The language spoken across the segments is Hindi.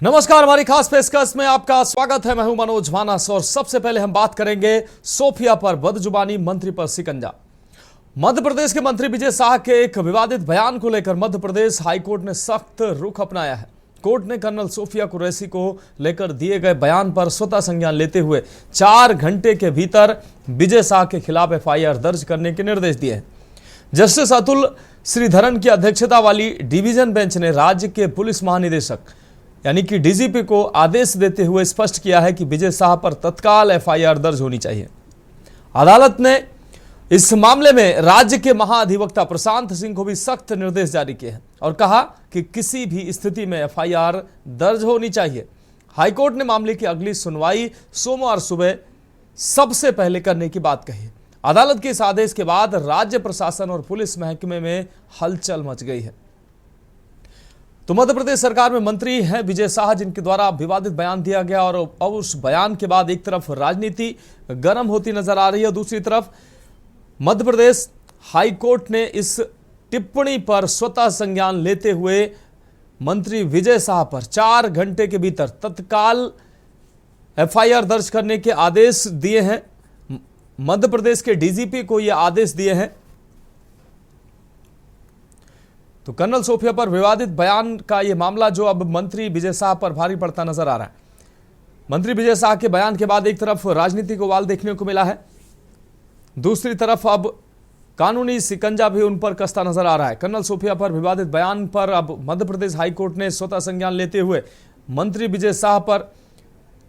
नमस्कार, हमारी खास पेशकश में आपका स्वागत है। मैं हूं मनोज मानस और सबसे पहले हम बात करेंगे सोफिया पर बदजुबानी, मंत्री पर शिकंजा। मध्य प्रदेश के मंत्री विजय शाह के एक विवादित बयान को लेकर मध्य प्रदेश हाईकोर्ट ने सख्त रुख अपनाया है। कोर्ट ने कर्नल सोफिया कुरैशी को लेकर दिए गए बयान पर स्वतः संज्ञान लेते हुए 4 घंटे के भीतर विजय शाह के खिलाफ एफआईआर दर्ज करने के निर्देश दिए हैं। जस्टिस अतुल श्रीधरन की अध्यक्षता वाली डिवीजन बेंच ने राज्य के पुलिस महानिदेशक यानी कि डीजीपी को आदेश देते हुए स्पष्ट किया है कि विजय शाह पर तत्काल एफआईआर दर्ज होनी चाहिए। अदालत ने इस मामले में राज्य के महाधिवक्ता प्रशांत सिंह को भी सख्त निर्देश जारी किए हैं और कहा कि किसी भी स्थिति में एफआईआर दर्ज होनी चाहिए। हाईकोर्ट ने मामले की अगली सुनवाई सोमवार सुबह सबसे पहले करने की बात कही। अदालत के इस आदेश के बाद राज्य प्रशासन और पुलिस महकमे में हलचल मच गई है। तो मध्य प्रदेश सरकार में मंत्री हैं विजय शाह, जिनके द्वारा विवादित बयान दिया गया और अब उस बयान के बाद एक तरफ राजनीति गर्म होती नजर आ रही है, दूसरी तरफ मध्य प्रदेश हाईकोर्ट ने इस टिप्पणी पर स्वतः संज्ञान लेते हुए मंत्री विजय शाह पर 4 घंटे के भीतर तत्काल एफआईआर दर्ज करने के आदेश दिए हैं। मध्य प्रदेश के डीजीपी को यह आदेश दिए हैं। तो कर्नल सोफिया पर विवादित बयान का यह मामला जो अब मंत्री विजय शाह पर भारी पड़ता नजर आ रहा है। मंत्री विजय शाह के बयान के बाद एक तरफ राजनीतिक उबाल देखने को मिला है, दूसरी तरफ अब कानूनी शिकंजा भी उन पर कसता नजर आ रहा है। कर्नल सोफिया पर विवादित बयान पर अब मध्य प्रदेश हाईकोर्ट ने स्वतः संज्ञान लेते हुए मंत्री विजय शाह पर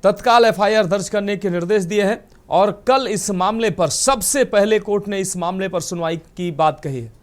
तत्काल एफआईआर दर्ज करने के निर्देश दिए हैं और कल इस मामले पर सबसे पहले कोर्ट ने इस मामले पर सुनवाई की बात कही है।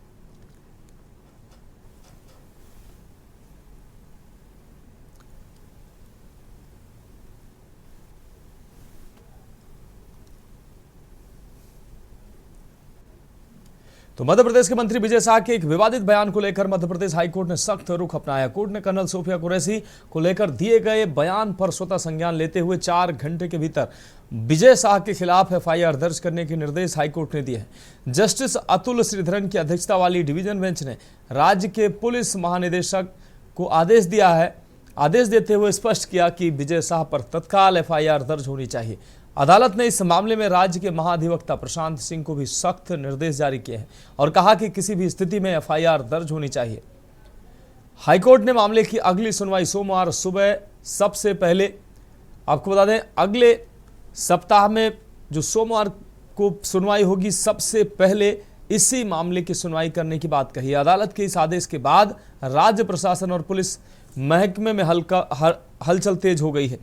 तो मध्य प्रदेश के मंत्री विजय शाह के एक विवादित बयान को लेकर मध्य प्रदेश हाईकोर्ट ने सख्त रुख अपनाया। कोर्ट ने कर्नल सोफिया कुरैशी को लेकर दिए गए बयान पर स्वतः संज्ञान लेते हुए 4 घंटे के भीतर विजय शाह के खिलाफ एफआईआर दर्ज करने के निर्देश हाईकोर्ट ने दिए हैं। जस्टिस अतुल श्रीधरन की अध्यक्षता वाली डिवीजन बेंच ने राज्य के पुलिस महानिदेशक को आदेश दिया है। आदेश देते हुए स्पष्ट किया कि विजय शाह पर तत्काल एफआईआर दर्ज होनी चाहिए। अदालत ने इस मामले में राज्य के महाधिवक्ता प्रशांत सिंह को भी सख्त निर्देश जारी किए हैं और कहा कि किसी भी स्थिति में एफआईआर दर्ज होनी चाहिए। हाईकोर्ट ने मामले की अगली सुनवाई सोमवार सुबह सबसे पहले, आपको बता दें अगले सप्ताह में जो सोमवार को सुनवाई होगी, सबसे पहले इसी मामले की सुनवाई करने की बात कही। अदालत के इस आदेश के बाद राज्य प्रशासन और पुलिस महकमे में हलचल तेज हो गई है।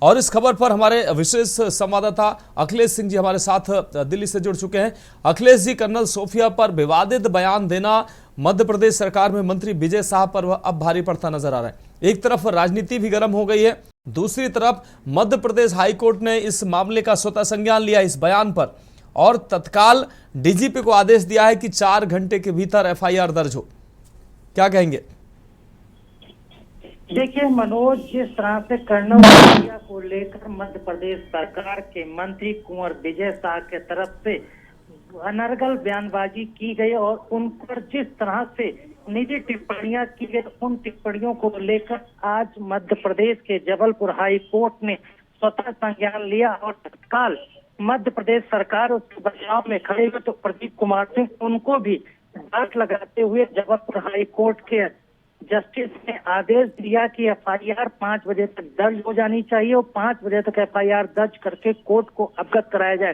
और इस खबर पर हमारे विशेष संवाददाता अखिलेश सिंह जी हमारे साथ दिल्ली से जुड़ चुके हैं। अखिलेश जी, कर्नल सोफिया पर विवादित बयान देना मध्य प्रदेश सरकार में मंत्री विजय शाह पर अब भारी पड़ता नजर आ रहा है। एक तरफ राजनीति भी गर्म हो गई है, दूसरी तरफ मध्य प्रदेश हाईकोर्ट ने इस मामले का स्वतः संज्ञान लिया इस बयान पर और तत्काल डीजीपी को आदेश दिया है कि 4 घंटे के भीतर एफआईआर दर्ज हो। क्या कहेंगे? देखिए मनोज, जिस तरह से कर्नल सोफिया को लेकर मध्य प्रदेश सरकार के मंत्री कुंवर विजय शाह के तरफ से अनर्गल बयानबाजी की गई और उन पर जिस तरह से निजी टिप्पणियां की गई, उन टिप्पणियों को लेकर आज मध्य प्रदेश के जबलपुर हाई कोर्ट ने स्वतः संज्ञान लिया और तत्काल मध्य प्रदेश सरकार उसके बचाव में खड़े हुए तो प्रदीप कुमार सिंह उनको भी डांट लगाते हुए जबलपुर हाई कोर्ट के जस्टिस ने आदेश दिया कि एफआईआर 5 बजे तक दर्ज हो जानी चाहिए और 5 बजे तक एफआईआर दर्ज करके कोर्ट को अवगत कराया जाए।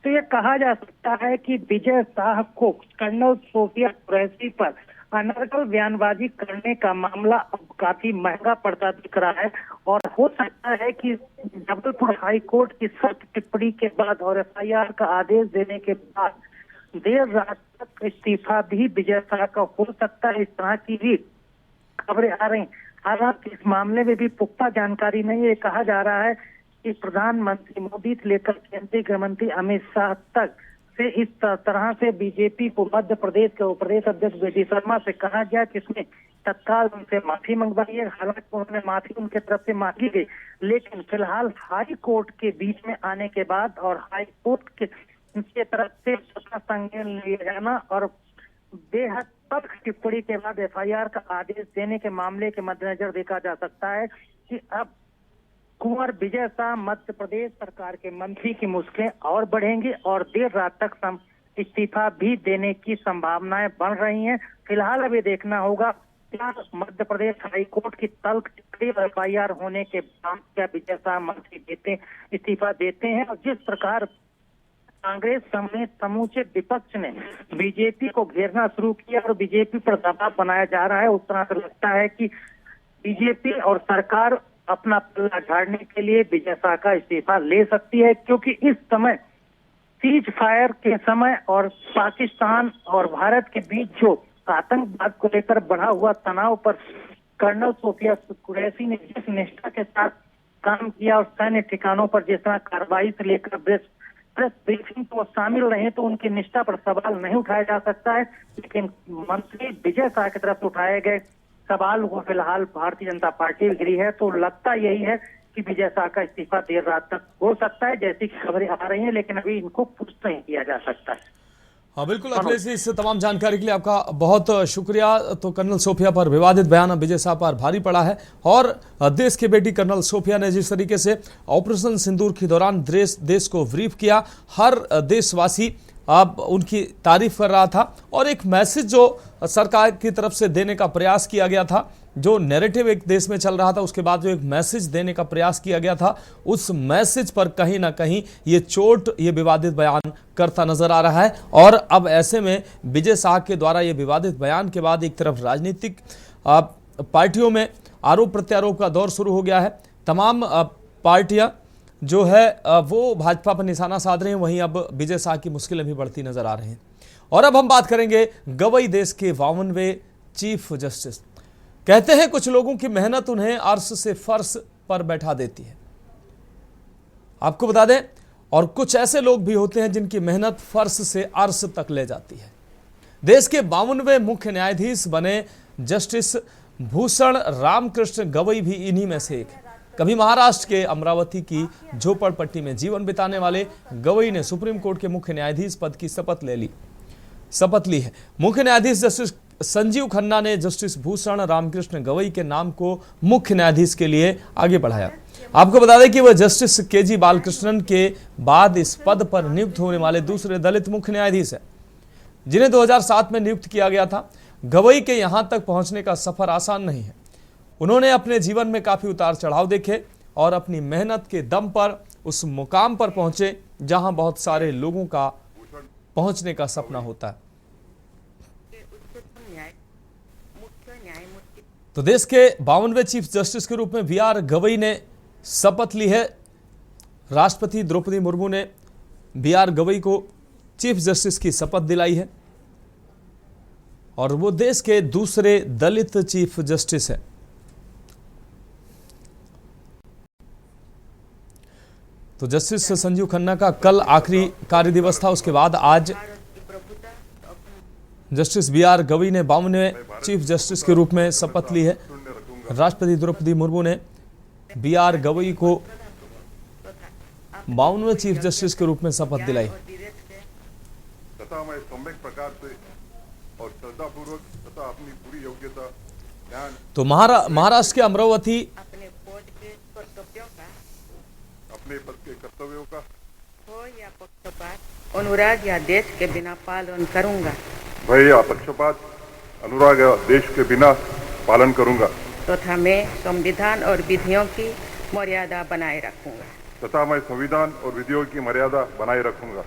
तो ये कहा जा सकता है कि विजय शाह को कर्नल सोफिया कुरैशी पर अनर्गल बयानबाजी करने का मामला अब काफी महंगा पड़ता दिख रहा है और हो सकता है कि जबलपुर हाई कोर्ट की सख्त टिप्पणी के बाद और एफआईआर का आदेश देने के बाद देर रात तक इस्तीफा भी विजय शाह का हो सकता है। इस तरह की भी खबरें आ रही। हालांकि इस मामले में भी पुख्ता जानकारी नहीं है। कहा जा रहा है कि प्रधानमंत्री मोदी से लेकर केंद्रीय गृह मंत्री अमित शाह तक से इस तरह से बीजेपी को मध्य प्रदेश के प्रदेश अध्यक्ष वी डी शर्मा से कहा गया कि इसमें तत्काल उनसे माफी मंगवाई है। हालांकि उन्होंने माफी उनके तरफ से मांगी गई, लेकिन फिलहाल हाई कोर्ट के बीच में आने के बाद और हाई कोर्ट के तरफ से संज्ञान लिया जाना और बेहद तल्ख टिप्पणी के बाद एफआईआर का आदेश देने के मामले के मद्देनजर देखा जा सकता है कि अब कुंवर विजय शाह मध्य प्रदेश सरकार के मंत्री की मुश्किलें और बढ़ेंगी और देर रात तक इस्तीफा भी देने की संभावनाएं बन रही हैं। फिलहाल अब ये देखना होगा क्या मध्य प्रदेश हाईकोर्ट की तल्ख FIR होने के बाद क्या विजय शाह मंत्री इस्तीफा देते हैं। और जिस प्रकार कांग्रेस समेत समूचे विपक्ष ने बीजेपी को घेरना शुरू किया और बीजेपी पर दबाव बनाया जा रहा है, उस तरह से लगता है कि बीजेपी और सरकार अपना पल्ला झाड़ने के लिए विजय शाह का इस्तीफा ले सकती है, क्योंकि इस समय सीज फायर के समय और पाकिस्तान और भारत के बीच जो आतंकवाद को लेकर बढ़ा हुआ तनाव पर कर्नल सोफिया कुरैशी ने जिस निष्ठा के साथ काम किया और सैन्य ठिकानों पर जिस तरह कार्रवाई से लेकर प्रेस ब्रीफिंग तो शामिल रहे, तो उनकी निष्ठा पर सवाल नहीं उठाया जा सकता है। लेकिन मंत्री विजय शाह की तरफ से उठाए गए सवाल वो फिलहाल भारतीय जनता पार्टी गिरी है। तो लगता यही है कि विजय शाह का इस्तीफा देर रात तक हो सकता है, जैसी खबरें आ रही हैं, लेकिन अभी इनको पुष्ट नहीं किया जा सकता है। हाँ बिल्कुल अखिलेश जी, इस तमाम जानकारी के लिए आपका बहुत शुक्रिया। तो कर्नल सोफिया पर विवादित बयान अब विजय शाह पर भारी पड़ा है और देश की बेटी कर्नल सोफिया ने जिस तरीके से ऑपरेशन सिंदूर के दौरान देश को ब्रीफ किया, हर देशवासी अब उनकी तारीफ कर रहा था और एक मैसेज जो सरकार की तरफ से देने का प्रयास किया गया था, जो नैरेटिव एक देश में चल रहा था, उसके बाद जो एक मैसेज देने का प्रयास किया गया था, उस मैसेज पर कहीं ना कहीं ये चोट, ये विवादित बयान करता नजर आ रहा है। और अब ऐसे में विजय शाह के द्वारा ये विवादित बयान के बाद एक तरफ राजनीतिक पार्टियों में आरोप प्रत्यारोप का दौर शुरू हो गया है। तमाम पार्टियां जो है वो भाजपा पर निशाना साध रहे हैं, वहीं अब विजय शाह की मुश्किलें भी बढ़ती नजर आ रही हैं। और अब हम बात करेंगे गवई देश के 52वें चीफ जस्टिस। कहते हैं कुछ लोगों की मेहनत उन्हें अर्श से फर्श पर बैठा देती है, आपको बता दें, और कुछ ऐसे लोग भी होते हैं जिनकी मेहनत फर्श से अर्श तक ले जाती है। देश के 52वें मुख्य न्यायाधीश बने जस्टिस भूषण रामकृष्ण गवई भी इन्हीं में से एक है। कभी महाराष्ट्र के अमरावती की झोपड़पट्टी में जीवन बिताने वाले गवई ने सुप्रीम कोर्ट के मुख्य न्यायाधीश पद की शपथ ली है। मुख्य न्यायाधीश जस्टिस संजीव खन्ना ने जस्टिस भूषण रामकृष्ण गवई के नाम को मुख्य न्यायाधीश के लिए आगे बढ़ाया। आपको बता दें कि वह जस्टिस KG बालकृष्णन के बाद इस पद पर नियुक्त होने वाले दूसरे दलित मुख्य न्यायाधीश हैं, जिन्हें 2007 में नियुक्त किया गया था। गवई के यहां तक पहुंचने का सफर आसान नहीं है। उन्होंने अपने जीवन में काफी उतार चढ़ाव देखे और अपनी मेहनत के दम पर उस मुकाम पर पहुंचे जहां बहुत सारे लोगों का पहुंचने का सपना होता है। तो देश के 52वें चीफ जस्टिस के रूप में VR गवई ने शपथ ली है। राष्ट्रपति द्रौपदी मुर्मू ने VR गवई को चीफ जस्टिस की शपथ दिलाई है और वो देश के दूसरे दलित चीफ जस्टिस है। तो जस्टिस संजीव खन्ना का कल आखिरी कार्य दिवस था, उसके बाद आज जस्टिस VR गवई ने 52वें चीफ जस्टिस के रूप में शपथ ली है। राष्ट्रपति द्रौपदी मुर्मू ने VR गवई को 52वें चीफ जस्टिस के रूप में शपथ दिलाई। तथा मैं सम्यक प्रकार से और श्रद्धापूर्वक तथा अपनी पूरी योग्यता ध्यान तो महाराष्ट्र के अमरावती अपने पद के कर्तव्यों का हो या पक्षपात अनुराग या देश के बिना पालन करूंगा। भय या पक्षपात अनुराग या देश के बिना पालन करूंगा तथा मैं संविधान और विधियों की मर्यादा बनाए रखूंगा। तथा मैं संविधान और विधियों की मर्यादा बनाए रखूंगा।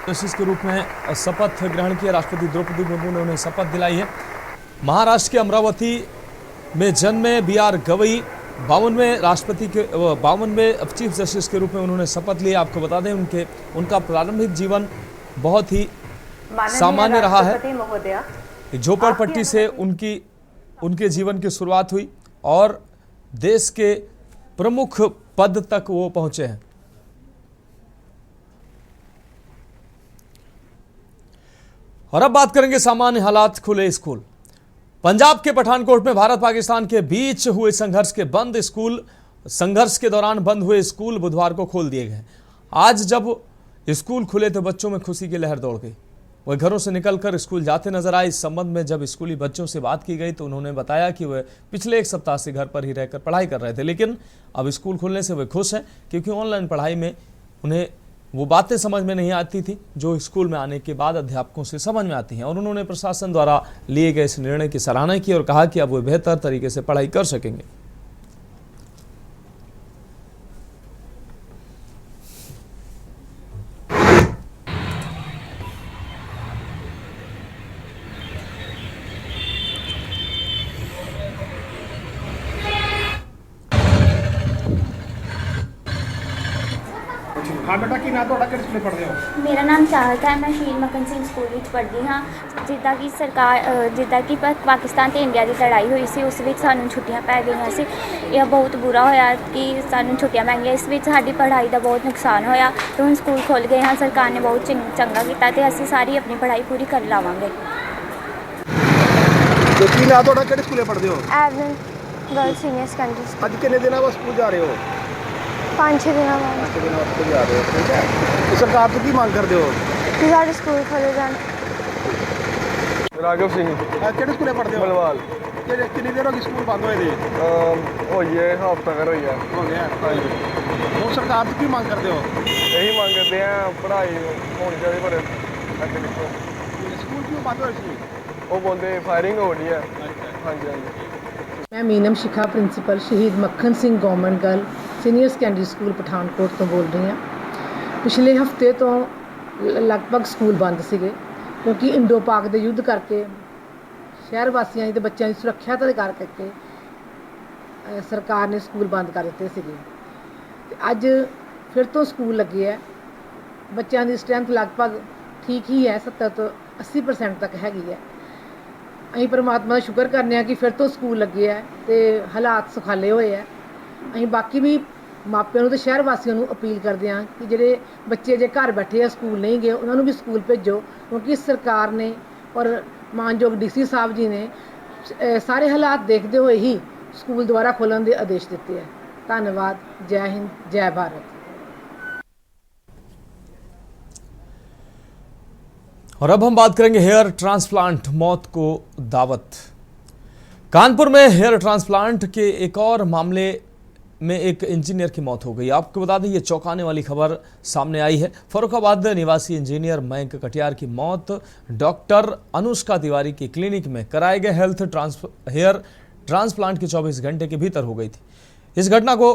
जस्टिस के रूप में शपथ ग्रहण किया। राष्ट्रपति द्रौपदी मुर्मू ने उन्हें शपथ दिलाई है। महाराष्ट्र के अमरावती में जन्मे VR गवई 52वें चीफ जस्टिस के रूप में उन्होंने शपथ ली। आपको बता दें उनका प्रारंभिक जीवन बहुत ही सामान्य रहा है। झोपड़पट्टी से उनके जीवन की शुरुआत हुई और देश के प्रमुख पद तक वो पहुंचे हैं। और अब बात करेंगे सामान्य हालात, खुले स्कूल। पंजाब के पठानकोट में भारत पाकिस्तान के बीच हुए संघर्ष के दौरान बंद हुए स्कूल बुधवार को खोल दिए गए। आज जब स्कूल खुले तो बच्चों में खुशी की लहर दौड़ गई। वह घरों से निकलकर स्कूल जाते नजर आए। इस संबंध में जब स्कूली बच्चों से बात की गई तो उन्होंने बताया कि वह पिछले 1 सप्ताह से घर पर ही रहकर पढ़ाई कर रहे थे, लेकिन अब स्कूल खुलने से वे खुश हैं, क्योंकि ऑनलाइन पढ़ाई में उन्हें वो बातें समझ में नहीं आती थी जो स्कूल में आने के बाद अध्यापकों से समझ में आती हैं। और उन्होंने प्रशासन द्वारा लिए गए इस निर्णय की सराहना की और कहा कि अब वे बेहतर तरीके से पढ़ाई कर सकेंगे। हाँ बेटा की ना ਤੁਹਾਡਾ ਕਿਹੜੇ ਸਕੂਲੇ ਪੜ੍ਹਦੇ ਹੋ? ਮੇਰਾ ਨਾਮ ਚਾਹਤ ਹੈ। ਮੈਂ ਸ਼ਹੀਦ ਮੱਖਣ ਸਿੰਘ ਸਕੂਲ ਵਿੱਚ ਪੜ੍ਹਦੀ ਹਾਂ। ਜਿੱਦਾਂ ਕਿ ਪਾਕਿਸਤਾਨ ਤੇ ਇੰਡੀਆ ਦੀ ਲੜਾਈ ਹੋਈ ਸੀ, ਉਸ ਵਿੱਚ ਸਾਨੂੰ ਛੁੱਟੀਆਂ ਪੈ ਗਈਆਂ ਸੀ। ਇਹ ਬਹੁਤ ਬੁਰਾ ਹੋਇਆ ਕਿ ਸਾਨੂੰ ਛੁੱਟੀਆਂ ਪੈ ਗਈਆਂ। ਇਸ ਵਿੱਚ ਸਾਡੀ ਪੜ੍ਹਾਈ ਦਾ ਬਹੁਤ ਨੁਕਸਾਨ ਹੋਇਆ ਤੇ ਹੁਣ ਸਕੂਲ ਖੁੱਲ੍ਹ ਗਏ ਹਨ। ਸਰਕਾਰ ਨੇ ਬਹੁਤ ਚੰਗਾ ਕੀਤਾ ਤੇ ਅਸੀਂ ਸਾਰੀ ਆਪਣੀ ਪੜ੍ਹਾਈ ਪੂਰੀ ਕਰ ਲਾਵਾਂਗੇ। ਤੇ ਕੀ ਨਾ ਤੁਹਾਡਾ ਕਿਹੜੇ ਸਕੂਲੇ ਪੜ੍ਹਦੇ ਹੋ? Avon girl senior secondary school. ਅੱਜ ਕਿੰਨੇ ਦਿਨਾਂ ਬਾਅਦ ਸਕੂਲ ਜਾ ਰਹੇ ਹੋ? 5-6 ਦਿਨਾਂ ਬਾਅਦ। 5 ਦਿਨਾਂ ਬਾਅਦ ਸਕੂਲ ਜਾ ਰਹੇ ਹੋ, ਠੀਕ ਹੈ। ਤੇ ਸਰਕਾਰ ਤੋਂ ਕੀ ਮੰਗ ਕਰਦੇ ਹੋ? ਕਿ ਸਾਡੇ ਸਕੂਲ ਖੋਲ੍ਹੇ ਜਾਣ। राघव सिंह ਕਿਹੜੇ ਸਕੂਲੇ ਪੜ੍ਹਦੇ ਹੋ? बलवाल ਕਿੰਨੀ ਦੇਰ ਹੋ ਗਈ ਸਕੂਲ ਬੰਦ ਹੋਏ ਦੇ? होई है हफ्ता कर होई है। ਹੋ ਗਿਆ। हाँ जी ਹੁਣ ਸਰਕਾਰ ਤੋਂ ਕੀ ਮੰਗ ਕਰਦੇ ਹੋ? यही मांग करते हैं पढ़ाई होनी चाहिए पर अगे लिखो ਸਕੂਲ ਕਿਉਂ ਬੰਦ ਹੋਏ ਸੀ? वो बोलते फायरिंग हो रही है। हाँ जी हाँ जी। मैं मीनम शिखा प्रिंसीपल शहीद मक्खन Singh government girl senior secondary school Pathankot तो बोल रही ਹਾਂ। पिछले हफ्ते तो लगभग ਸਕੂਲ ਬੰਦ ਸੀਗੇ ਕਿਉਂਕਿ ਇੰਡੋ ਪਾਕ ਦੇ ਯੁੱਧ ਕਰਕੇ ਸ਼ਹਿਰ ਵਾਸੀਆਂ ਦੀ ਤੇ ਬੱਚਿਆਂ ਦੀ ਸੁਰੱਖਿਆ ਦੇ ਕਰਕੇ ਸਰਕਾਰ ਨੇ ਸਕੂਲ ਬੰਦ ਕਰ ਦਿੱਤੇ ਸੀਗੇ। ਤੇ ਅੱਜ ਫਿਰ ਤੋਂ ਸਕੂਲ ਲੱਗੇ ਹੈ। ਬੱਚਿਆਂ ਦੀ ਸਟਰੈਂਥ ਲਗਭਗ ਠੀਕ ਹੀ ਹੈ, 70 ਤੋਂ 80% ਤੱਕ ਹੈਗੀ ਹੈ। ਅਸੀਂ ਪਰਮਾਤਮਾ ਦਾ ਸ਼ੁਕਰ ਕਰਨੇ ਆ ਕਿ ਫਿਰ ਤੋਂ ਸਕੂਲ ਲੱਗੇ ਹੈ ਤੇ ਹਾਲਾਤ ਸੁਖਾਲੇ ਹੋਏ ਹੈ। ਅਸੀਂ ਬਾਕੀ ਵੀ ਮਾਪਿਆਂ ਨੂੰ ਤੇ ਸ਼ਹਿਰ ਵਾਸੀਆਂ ਨੂੰ ਅਪੀਲ ਕਰਦੇ ਹਾਂ ਕਿ ਜਿਹੜੇ ਬੱਚੇ ਜੇ ਘਰ ਬੈਠੇ ਆ ਸਕੂਲ ਨਹੀਂ ਗਏ ਉਹਨਾਂ ਨੂੰ ਵੀ ਸਕੂਲ ਭੇਜੋ, ਕਿਉਂਕਿ ਸਰਕਾਰ ਨੇ ਔਰ ਮਾਨਯੋਗ ਡੀਸੀ ਸਾਹਿਬ ਜੀ ਨੇ ਸਾਰੇ ਹਾਲਾਤ ਦੇਖਦੇ ਹੋਏ ਹੀ ਸਕੂਲ ਦੁਬਾਰਾ ਖੋਲ੍ਹਣ ਦੇ ਆਦੇਸ਼ ਦਿੱਤੇ ਹੈ। ਧੰਨਵਾਦ। ਜੈ ਹਿੰਦ, ਜੈ ਭਾਰਤ। और अब हम बात करेंगे हेयर ट्रांसप्लांट मौत को दावत। कानपुर में हेयर ट्रांसप्लांट के एक और मामले में एक इंजीनियर की मौत हो गई। आपको बता दें ये चौंकाने वाली खबर सामने आई है। फर्रुखाबाद निवासी इंजीनियर मयंक कटियार की मौत डॉक्टर अनुष्का तिवारी की क्लिनिक में कराए गए हेयर ट्रांसप्लांट के 24 घंटे के भीतर हो गई थी। इस घटना को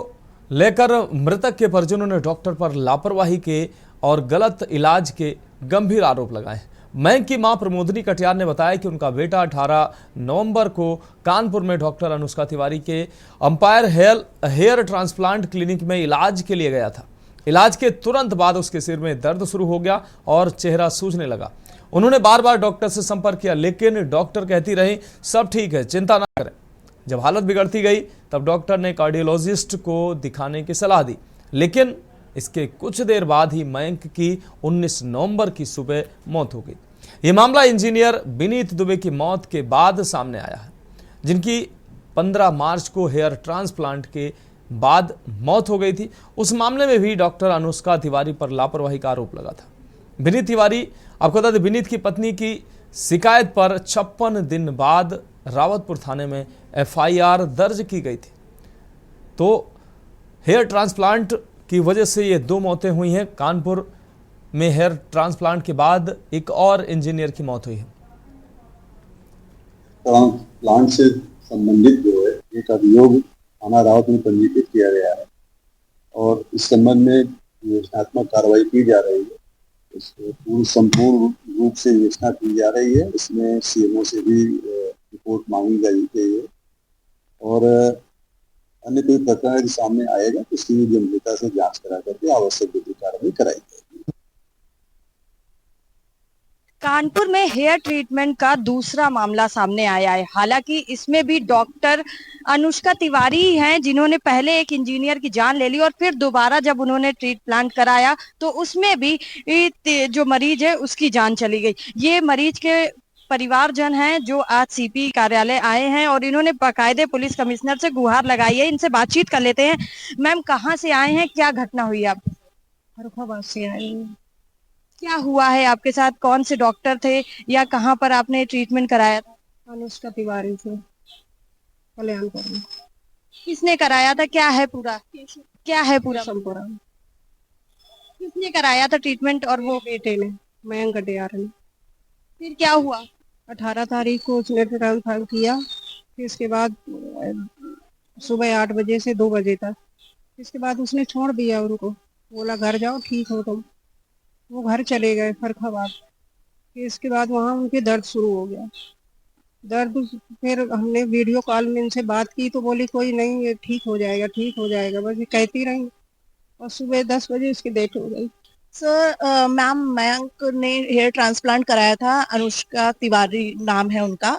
लेकर मृतक के परिजनों ने डॉक्टर पर लापरवाही के और गलत इलाज के गंभीर आरोप लगाए। मयंक की मां प्रमोदनी कटियार ने बताया कि उनका बेटा 18 नवंबर को कानपुर में डॉक्टर अनुष्का तिवारी के अंपायर हेयर ट्रांसप्लांट क्लिनिक में इलाज के लिए गया था। इलाज के तुरंत बाद उसके सिर में दर्द शुरू हो गया और चेहरा सूजने लगा। उन्होंने बार बार डॉक्टर से संपर्क किया, लेकिन डॉक्टर कहती रही सब ठीक है, चिंता ना करें। जब हालत बिगड़ती गई तब डॉक्टर ने कार्डियोलॉजिस्ट को दिखाने की सलाह दी, लेकिन इसके कुछ देर बाद ही मयंक की 19 नवंबर की सुबह मौत हो गई। ये मामला इंजीनियर विनीत दुबे की मौत के बाद सामने आया है, जिनकी 15 मार्च को हेयर ट्रांसप्लांट के बाद मौत हो गई थी। उस मामले में भी डॉक्टर अनुष्का तिवारी पर लापरवाही का आरोप लगा था। विनीत तिवारी, आपको बता दें, विनीत की पत्नी की शिकायत पर 56 दिन बाद रावतपुर थाने में FIR दर्ज की गई थी। तो हेयर ट्रांसप्लांट की वजह से ये 2 मौतें हुई हैं। कानपुर में हेयर ट्रांसप्लांट के बाद एक और इंजीनियर की मौत हुई है। ट्रांसप्लांट से संबंधित जो है एक अभियोग थाना रावत में पंजीकृत किया गया है और इस संबंध में योजनात्मक कार्रवाई की जा रही है। इसको संपूर्ण रूप से योजना की जा रही है। इसमें CMO से भी रिपोर्ट मांगी गई है और अन्य कोई प्रकरण यदि सामने आएगा तो उसकी भी गंभीरता से जांच करा करके आवश्यक विधिक कार्रवाई कराई जाएगी। कानपुर में हेयर ट्रीटमेंट का दूसरा मामला सामने आया है। हालांकि इसमें भी डॉक्टर अनुष्का तिवारी ही हैं जिन्होंने पहले एक इंजीनियर की जान ले ली और फिर दोबारा जब उन्होंने ट्रीटमेंट कराया तो उसमें भी जो मरीज है उसकी जान चली गई। ये मरीज के परिवारजन हैं जो आज CP कार्यालय आए हैं और इन्होंने बाकायदे पुलिस कमिश्नर से गुहार लगाई है। इनसे बातचीत कर लेते हैं। मैम, कहाँ से आए हैं, क्या घटना हुई आप? फर्रुखाबाद से आई। क्या हुआ है आपके साथ, कौन से डॉक्टर थे या कहाँ पर आपने ट्रीटमेंट कराया था? अनुष्का तिवारी से कल्याणपुर में। किसने कराया था, क्या है पूरा संपूरा किसने कराया था ट्रीटमेंट? और वो बेटे ने, मयंक कटियार ने। फिर क्या हुआ? 18 तारीख को उसने ट्रांसफर किया, फिर इसके बाद सुबह 8 बजे से 2 बजे तक, इसके बाद उसने छोड़ दिया उनको, बोला घर जाओ ठीक हो तुम। वो घर चले गए फरखाबाद। फिर इसके बाद वहाँ उनके दर्द शुरू हो गया। दर्द फिर हमने वीडियो कॉल में इनसे बात की तो बोली कोई नहीं, ये ठीक हो जाएगा, बस ये कहती रही। और सुबह 10 बजे इसकी डेथ हो गई। सर मैम, मयंक ने हेयर ट्रांसप्लांट कराया था, अनुष्का तिवारी नाम है उनका,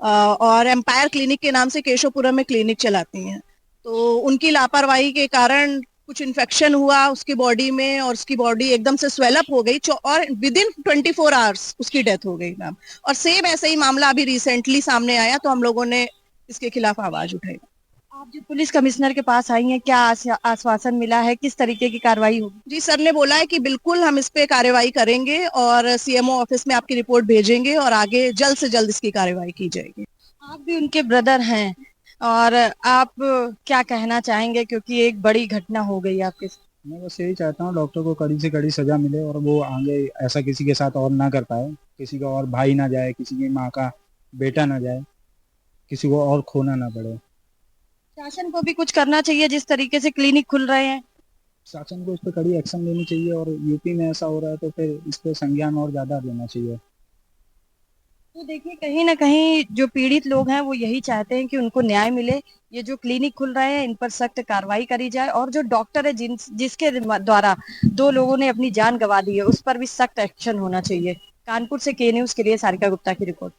और एम्पायर क्लिनिक के नाम से केशवपुरम में क्लिनिक चलाती हैं। तो उनकी लापरवाही के कारण कुछ इन्फेक्शन हुआ उसकी बॉडी में और उसकी बॉडी एकदम से स्वेलअप हो गई और विद इन 24 आवर्स उसकी डेथ हो गई मैम। और सेम ऐसे ही मामला अभी रिसेंटली सामने आया तो हम लोगों ने इसके खिलाफ आवाज उठाई। आप जो पुलिस कमिश्नर के पास आई हैं, क्या आश्वासन मिला है, किस तरीके की कार्रवाई होगी? जी सर ने बोला है कि बिल्कुल हम इस पे कार्रवाई करेंगे और सीएमओ ऑफिस में आपकी रिपोर्ट भेजेंगे और आगे जल्द से जल्द इसकी कार्रवाई की जाएगी। आप भी उनके ब्रदर हैं और आप क्या कहना चाहेंगे, क्योंकि एक बड़ी घटना हो गई आपके साथ? मैं बस यही चाहता हूँ डॉक्टर को कड़ी से कड़ी सजा मिले और वो आगे ऐसा किसी के साथ और ना कर पाए, किसी का और भाई ना जाए, किसी की माँ का बेटा ना जाए, किसी को और खोना ना पड़े। शासन को भी कुछ करना चाहिए, जिस तरीके से क्लिनिक खुल रहे हैं शासन को इस पर कड़ी एक्शन लेनी चाहिए और यूपी में ऐसा हो रहा है तो फिर इस पर संज्ञान और ज्यादा लेना चाहिए। तो देखिए, कहीं ना कहीं जो पीड़ित लोग हैं वो यही चाहते हैं कि उनको न्याय मिले। ये जो क्लिनिक खुल रहे हैं इन पर सख्त कार्रवाई करी जाए और जो डॉक्टर है जिसके द्वारा 2 लोगों ने अपनी जान गंवा दी है उस पर भी सख्त एक्शन होना चाहिए। कानपुर से के न्यूज के लिए सारिका गुप्ता की रिपोर्ट।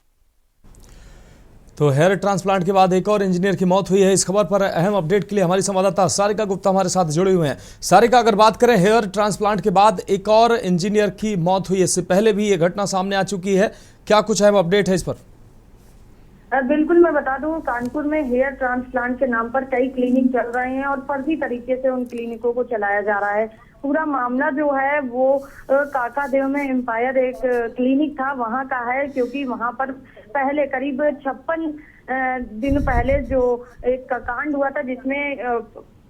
तो हेयर ट्रांसप्लांट के बाद एक और इंजीनियर की मौत हुई है। इस खबर पर अहम अपडेट के लिए हमारी संवाददाता सारिका गुप्ता हमारे साथ जुड़े हुए हैं। सारिका, अगर बात करें हेयर ट्रांसप्लांट के बाद एक और इंजीनियर की मौत हुई है, इससे पहले भी ये घटना सामने आ चुकी है, क्या कुछ अहम अपडेट है इस पर? बिल्कुल, मैं बता दूं, कानपुर में हेयर ट्रांसप्लांट के नाम पर कई क्लिनिक चल रहे हैं और फर्जी तरीके से उन क्लिनिकों को चलाया जा रहा है। पूरा मामला जो है वो काकादेव में एम्पायर एक क्लिनिक था वहां का है, क्योंकि वहां पर पहले करीब 56 दिन पहले जो एक कांड हुआ था जिसमें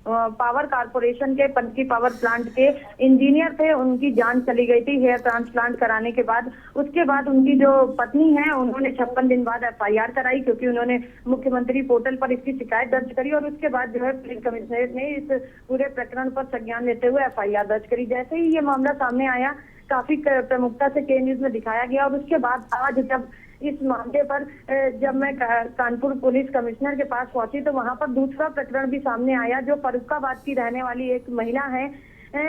पावर कारपोरेशन के पंचकी पावर प्लांट के इंजीनियर थे, उनकी जान चली गई थी हेयर ट्रांसप्लांट कराने के बाद। उसके बाद उनकी जो पत्नी है उन्होंने 56 दिन बाद एफआईआर कराई, क्योंकि उन्होंने मुख्यमंत्री पोर्टल पर इसकी शिकायत दर्ज करी और उसके बाद जो है पुलिस कमिश्नरेट ने इस पूरे प्रकरण पर संज्ञान लेते हुए एफआईआर दर्ज करी। जैसे ही ये मामला सामने आया काफी प्रमुखता से के न्यूज में दिखाया गया और उसके बाद आज जब इस मामले पर जब मैं कानपुर पुलिस कमिश्नर के पास पहुंची तो वहां पर दूसरा प्रकरण भी सामने आया। जो फर्रुखाबाद की रहने वाली एक महिला है,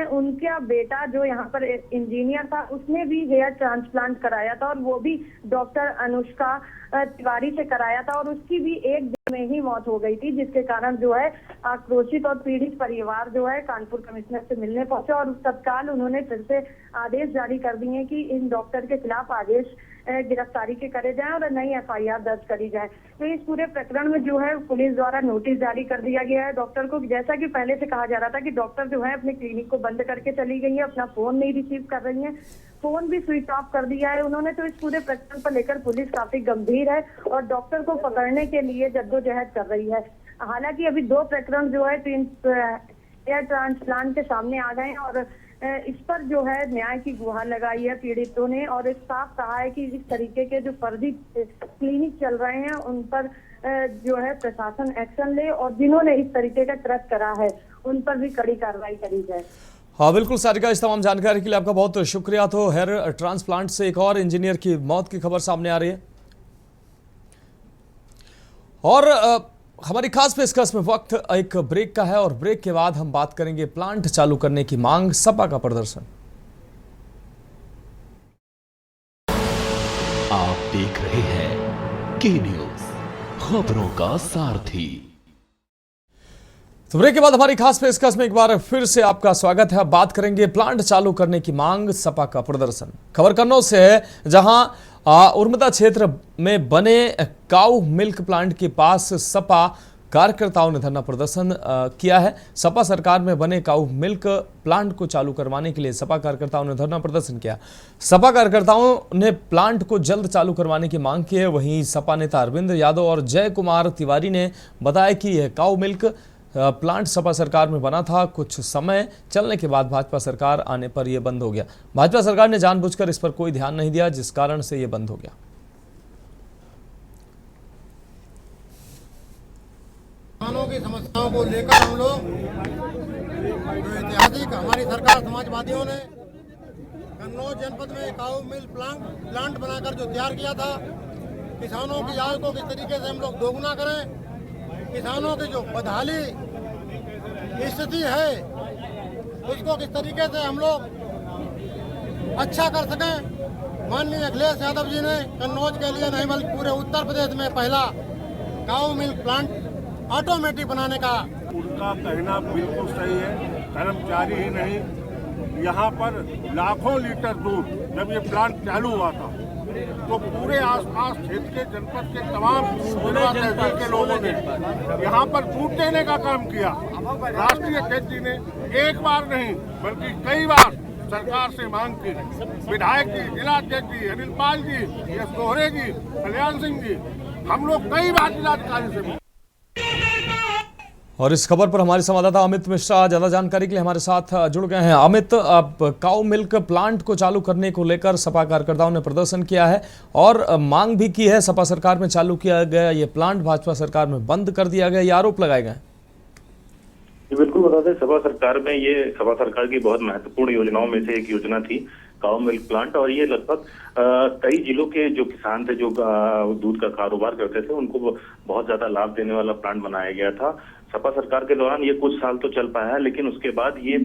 उनका बेटा जो यहाँ पर इंजीनियर था उसने भी हेयर ट्रांसप्लांट कराया था और वो भी डॉक्टर अनुष्का तिवारी से कराया था और उसकी भी एक दिन में ही मौत हो गई थी, जिसके कारण जो है आक्रोशित और पीड़ित परिवार जो है कानपुर कमिश्नर से मिलने पहुंचा और तत्काल उन्होंने फिर से आदेश जारी कर दिए कि इन डॉक्टर के खिलाफ आदेश गिरफ्तारी के करे जाए और नई एफआईआर दर्ज करी जाए। तो इस पूरे प्रकरण में जो है पुलिस द्वारा नोटिस जारी कर दिया गया है डॉक्टर को। जैसा कि पहले से कहा जा रहा था कि डॉक्टर जो है अपने क्लिनिक को बंद करके चली गई है, अपना फोन नहीं रिसीव कर रही है, फोन भी स्विच ऑफ कर दिया है उन्होंने। तो इस पूरे प्रकरण पर लेकर पुलिस काफी गंभीर है और डॉक्टर को पकड़ने के लिए जद्दोजहद कर रही है। हालांकि अभी 2 प्रकरण जो है हेयर ट्रांसप्लांट के सामने आ गए हैं और इस पर जो है न्याय की गुहार लगाई है पीड़ितों ने और साफ कहा है कि इस तरीके के जो फर्जी क्लिनिक चल रहे हैं उन पर जो है प्रशासन एक्शन ले और जिन्होंने इस तरीके का कृत्य करा है उन पर भी कड़ी कार्रवाई करी जाए। हाँ बिल्कुल सारिका, इस तमाम जानकारी के लिए आपका बहुत शुक्रिया। तो हेयर ट्रांसप्लांट से एक और इंजीनियर की मौत की खबर सामने आ रही है और हमारी खास पेशकश में वक्त एक ब्रेक का है और ब्रेक के बाद हम बात करेंगे प्लांट चालू करने की मांग, सपा का प्रदर्शन। आप देख रहे हैं के न्यूज, खबरों का सारथी। तो ब्रेक के बाद हमारी खास पेशकश में एक बार फिर से आपका स्वागत है। बात करेंगे प्लांट चालू करने की मांग, सपा का प्रदर्शन। खबर कन्नौज से है, जहां उर्मदा क्षेत्र में बने काऊ मिल्क प्लांट के पास सपा कार्यकर्ताओं ने धरना प्रदर्शन किया है। सपा सरकार में बने काऊ मिल्क प्लांट को चालू करवाने के लिए सपा कार्यकर्ताओं ने धरना प्रदर्शन किया। सपा कार्यकर्ताओं ने प्लांट को जल्द चालू करवाने की मांग की है। वहीं सपा नेता अरविंद यादव और जय कुमार तिवारी ने बताया कि यह काऊ मिल्क प्लांट सपा सरकार में बना था। कुछ समय चलने के बाद भाजपा सरकार आने पर यह बंद हो गया। भाजपा सरकार ने जानबूझकर इस पर कोई ध्यान नहीं दिया, जिस कारण से यह बंद हो गया। किसानों की समस्याओं को लेकर हम लोग जो ऐतिहासिक हमारी सरकार समाजवादियों ने कन्नौज जनपद में काऊ मिल प्लांट बनाकर जो तैयार किया था, किसानों की आय को किस तरीके से हम लोग दोगुना करें, किसानों की जो बदहाली स्थिति है उसको किस तरीके से हम लोग अच्छा कर सकें। माननीय अखिलेश यादव जी ने कन्नौज के लिए नहीं बल्कि पूरे उत्तर प्रदेश में पहला काऊ मिल्क प्लांट ऑटोमेटिक बनाने का उनका कहना बिल्कुल सही है। कर्मचारी ही नहीं, यहाँ पर लाखों लीटर दूध जब ये प्लांट चालू हुआ था तो पूरे आसपास क्षेत्र के जनपद के तमाम तहसील के लोगों ने यहाँ पर दूध देने का काम किया। राष्ट्रीय अध्यक्ष जी ने एक बार नहीं बल्कि कई बार सरकार से मांग की। विधायक जी, जिला अध्यक्ष जी, अनिल पाल जी, एस दोहरे जी, कल्याण सिंह जी, हम लोग कई बार जिलाधिकारी से। और इस खबर पर हमारे संवाददाता अमित मिश्रा ज्यादा जानकारी के लिए हमारे साथ जुड़ गए हैं। अमित, अब काऊ मिल्क प्लांट को चालू करने को लेकर सपा कार्यकर्ताओं ने प्रदर्शन किया है और मांग भी की है। सपा सरकार में चालू किया गया ये प्लांट भाजपा सरकार में बंद कर दिया गया, ये आरोप लगाए गए। बिल्कुल बता दें, सपा सरकार में ये सपा सरकार की बहुत महत्वपूर्ण योजनाओं में से एक योजना थी काऊ मिल्क प्लांट, और ये लगभग कई जिलों के जो किसान थे जो दूध का कारोबार करते थे उनको बहुत ज्यादा लाभ देने वाला प्लांट बनाया गया था। सपा सरकार के दौरान ये कुछ साल तो चल पाया है, लेकिन उसके बाद ये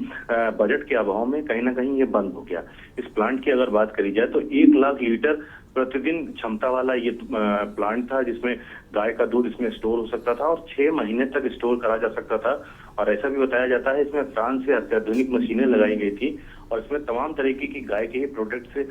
बजट के अभाव में कहीं ना कहीं ये बंद हो गया। इस प्लांट की अगर बात करी जाए तो 1 लाख लीटर प्रतिदिन क्षमता वाला ये प्लांट था, जिसमें गाय का दूध इसमें स्टोर हो सकता था और 6 महीने तक स्टोर करा जा सकता था। और ऐसा भी बताया जाता है इसमें फ्रांस से अत्याधुनिक मशीनें लगाई गई थी और इसमें तमाम तरीके की गाय के ही प्रोडक्ट से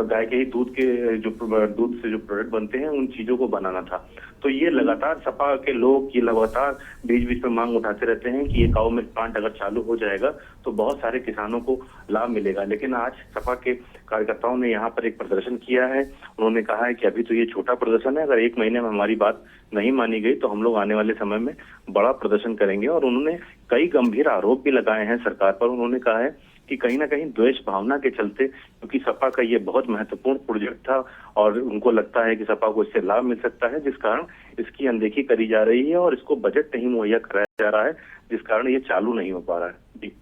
गाय के ही दूध से जो प्रोडक्ट बनते हैं उन चीजों को बनाना था। तो ये लगातार सपा के लोग ये लगातार बीच बीच में मांग उठाते रहते हैं कि ये काऊ मिल्क प्लांट अगर चालू हो जाएगा तो बहुत सारे किसानों को लाभ मिलेगा। लेकिन आज सपा के कार्यकर्ताओं ने यहाँ पर एक प्रदर्शन किया है। उन्होंने कहा है कि अभी तो ये छोटा प्रदर्शन है, अगर 1 महीने में हमारी बात नहीं मानी गई तो हम लोग आने वाले समय में बड़ा प्रदर्शन करेंगे। और उन्होंने कई गंभीर आरोप भी लगाए हैं सरकार पर। उन्होंने कहा है कि कहीं ना कहीं द्वेष भावना के चलते, क्योंकि सपा का ये बहुत महत्वपूर्ण प्रोजेक्ट था और उनको लगता है कि सपा को इससे लाभ मिल सकता है, जिस कारण इसकी अनदेखी करी जा रही है और इसको बजट नहीं मुहैया कराया जा रहा है, जिस कारण ये चालू नहीं हो पा रहा है। जी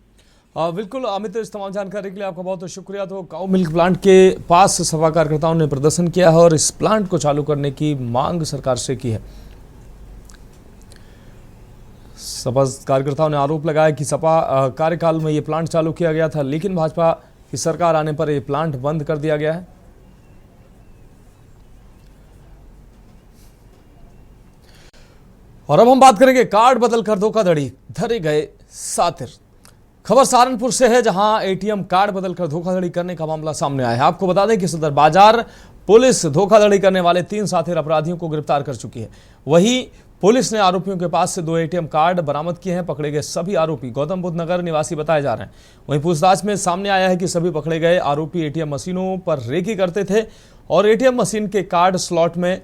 बिल्कुल अमित, इस तमाम जानकारी के लिए आपका बहुत बहुत शुक्रिया। तो काऊ मिल्क प्लांट के पास सपा कार्यकर्ताओं ने प्रदर्शन किया है और इस प्लांट को चालू करने की मांग सरकार से की है। सपा कार्यकर्ताओं ने आरोप लगाया कि सपा कार्यकाल में ये प्लांट चालू किया गया था, लेकिन भाजपा की सरकार आने पर ये प्लांट बंद कर दिया गया है। और अब हम बात करेंगे कार्ड बदलकर धोखाधड़ी, धरे गए सातिर। खबर सहारनपुर से है, जहां एटीएम कार्ड बदलकर धोखाधड़ी करने का मामला सामने आया है। आपको बता दें कि सदर बाजार पुलिस धोखाधड़ी करने वाले 3 सातिर अपराधियों को गिरफ्तार कर चुकी है। वहीं पुलिस ने आरोपियों के पास से 2 एटीएम कार्ड बरामद किए हैं। पकड़े गए सभी आरोपी गौतम बुद्ध नगर निवासी बताए जा रहे हैं। वहीं पूछताछ में सामने आया है कि सभी पकड़े गए आरोपी एटीएम मशीनों पर रेकी करते थे और एटीएम मशीन के कार्ड स्लॉट में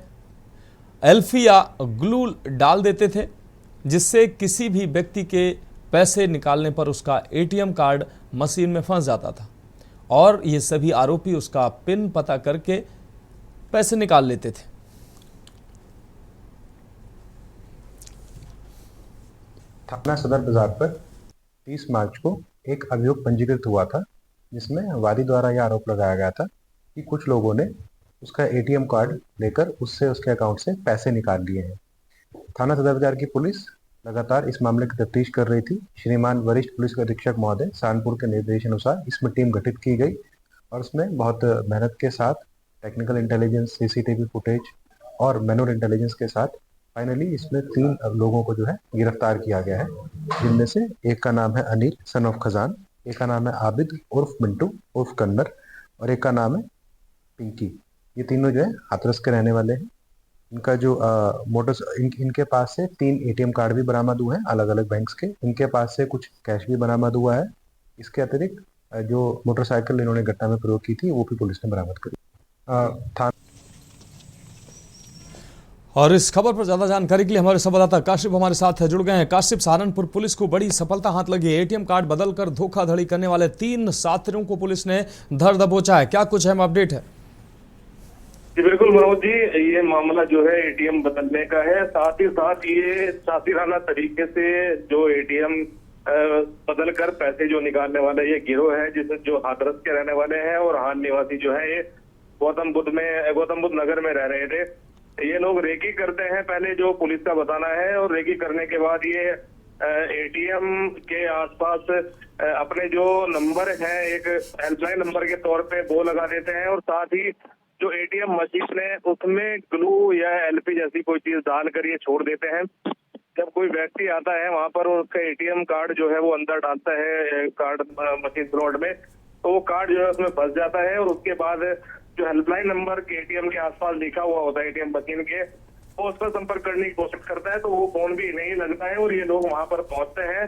एल्फी या ग्लू डाल देते थे, जिससे किसी भी व्यक्ति के पैसे निकालने पर उसका एटीएम कार्ड मशीन में फंस जाता था और ये सभी आरोपी उसका पिन पता करके पैसे निकाल लेते थे। थाना सदर बाजार पर 30 मार्च को एक अभियोग पंजीकृत हुआ था, जिसमें वादी द्वारा यह आरोप लगाया गया था कि कुछ लोगों ने उसका एटीएम कार्ड लेकर उससे उसके अकाउंट से पैसे निकाल लिए हैं। थाना सदर बाजार की पुलिस लगातार इस मामले की तफ्तीश कर रही थी। श्रीमान वरिष्ठ पुलिस अधीक्षक महोदय सहारनपुर के निर्देशानुसार इसमें टीम गठित की गई और उसमें बहुत मेहनत के साथ टेक्निकल इंटेलिजेंस, सीसीटीवी फुटेज और मैनुअल इंटेलिजेंस के साथ फाइनली इसमें 3 लोगों को जो है गिरफ्तार किया गया है, जिनमें से एक का नाम है अनिल सन ऑफ खजान, एक का नाम है आबिद उर्फ मिंटू उर्फ कन्नर और एक का नाम है पिंकी। ये तीनों जो है हाथरस के रहने वाले हैं। इनका जो इनके पास से 3 एटीएम कार्ड भी बरामद हुए हैं अलग अलग बैंक्स के। इनके पास से कुछ कैश भी बरामद हुआ है। इसके अतिरिक्त जो मोटरसाइकिल इन्होंने घटना में प्रयोग की थी वो भी पुलिस ने बरामद करी। और इस खबर पर ज्यादा जानकारी के लिए हमारे संवाददाता काशिफ हमारे साथ जुड़ गए हैं। काशिफ, सहारनपुर पुलिस को बड़ी सफलता हाथ लगी। एटीएम कार्ड बदलकर धोखाधड़ी करने वाले 3 साथियों को पुलिस ने धर दबोचा है। क्या कुछ अहम अपडेट है? जी बिल्कुल मनोज जी, ये मामला जो है एटीएम बदलने का है। साथ ही साथ ये शातिराना तरीके से जो एटीएम बदल कर पैसे जो निकालने वाले ये गिरोह है, जिसमें जो हाथरस के रहने वाले हैं और हाल निवासी जो है ये गौतम बुद्ध नगर में रह रहे थे। ये लोग रेकी करते हैं, पहले जो पुलिस का बताना है, और रेकी करने के बाद ये एटीएम के आसपास अपने जो नंबर है एक हेल्पलाइन नंबर के तौर पे वो लगा देते हैं, और साथ ही जो एटीएम मशीन है उसमें ग्लू या एलपी जैसी कोई चीज डालकर ये छोड़ देते हैं। जब कोई व्यक्ति आता है वहां पर उसका एटीएम कार्ड जो है वो अंदर डालता है कार्ड मशीन स्लॉट में, तो वो कार्ड जो है उसमें फंस जाता है, और उसके बाद जो हेल्पलाइन नंबर के एटीएम के आसपास लिखा हुआ होता है एटीएम मशीन के, वो उस पर संपर्क करने की कोशिश करता है, तो वो फोन भी नहीं लगता है, और ये लोग वहां पर पहुंचते हैं,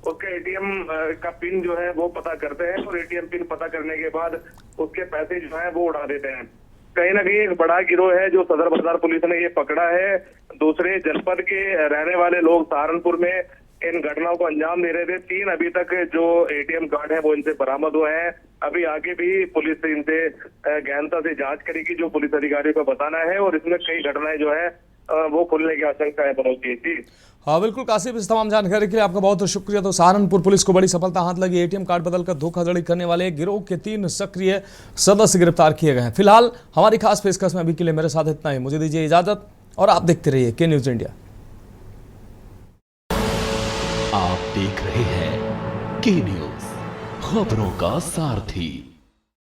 उसके एटीएम का पिन जो है वो पता करते हैं, और एटीएम पिन पता करने के बाद उसके पैसे जो है वो उड़ा देते हैं। कहीं ना कहीं एक बड़ा गिरोह है जो सदर बाजार पुलिस ने ये पकड़ा है। दूसरे जनपद के रहने वाले लोग सहारनपुर में इन घटनाओं को अंजाम दे रहे थे। 3 अभी तक जो एटीएम कार्ड है वो इनसे बरामद हुए हैं। अभी आगे भी पुलिस इनसे गहनता से जांच करेगी, जो पुलिस अधिकारियों को बताना है, और इसमें कई घटनाएं जो है वो खुलने की आशंका है मनोज जी। हाँ बिल्कुल काशिफ, इस तमाम जानकारी के लिए आपका बहुत शुक्रिया। तो सहारनपुर पुलिस को बड़ी सफलता हाथ लगी। एटीएम कार्ड बदलकर धोखाधड़ी करने वाले गिरोह के 3 सक्रिय सदस्य गिरफ्तार किए गए हैं। फिलहाल हमारी खास पेशकश में अभी के लिए मेरे साथ इतना ही। मुझे दीजिए इजाजत और आप देखते रहिए के न्यूज इंडिया। आप देख रहे हैं के न्यूज, खबरों का सारथी।